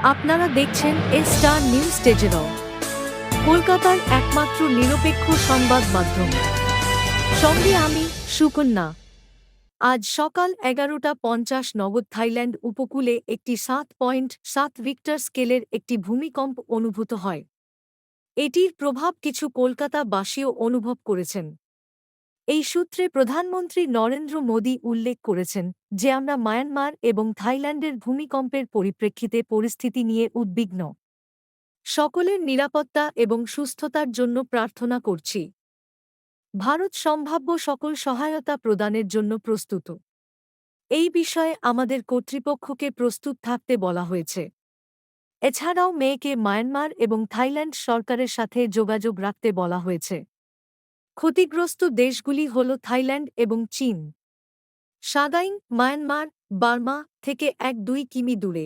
আপনারা দেখছেন star news টেজেরও কলকাতার একমাত্র নিরপেক্ষ সংবাদ মাধ্যম। সঙ্গে আমি সুকন্যা। আজ সকাল 11:50 নগদ থাইল্যান্ড উপকূলে একটি 7.7 রিক্টার স্কেলের একটি ভূমিকম্প অনুভূত হয়। এটির প্রভাব কিছু কলকাতাবাসীও অনুভব করেছেন। এই সূত্রে প্রধানমন্ত্রী নরেন্দ্র মোদী উল্লেখ করেছেন যে আমরা মায়ানমার এবং থাইল্যান্ডের ভূমিকম্পের পরিপ্রেক্ষিতে পরিস্থিতি নিয়ে উদ্বিগ্ন। সকলের নিরাপত্তা এবং সুস্থতার জন্য প্রার্থনা করছি। ভারত সম্ভাব্য সকল সহায়তা প্রদানের জন্য প্রস্তুত। এই বিষয়ে আমাদের কর্তৃপক্ষকে প্রস্তুত থাকতে বলা হয়েছে। এছাড়াও মেয়েকে মায়ানমার এবং থাইল্যান্ড সরকারের সাথে যোগাযোগ রাখতে বলা হয়েছে। ক্ষতিগ্রস্ত দেশগুলি হল থাইল্যান্ড এবং চীন। সাগাইং, মায়ানমার, বার্মা থেকে 1-2 কিমি দূরে।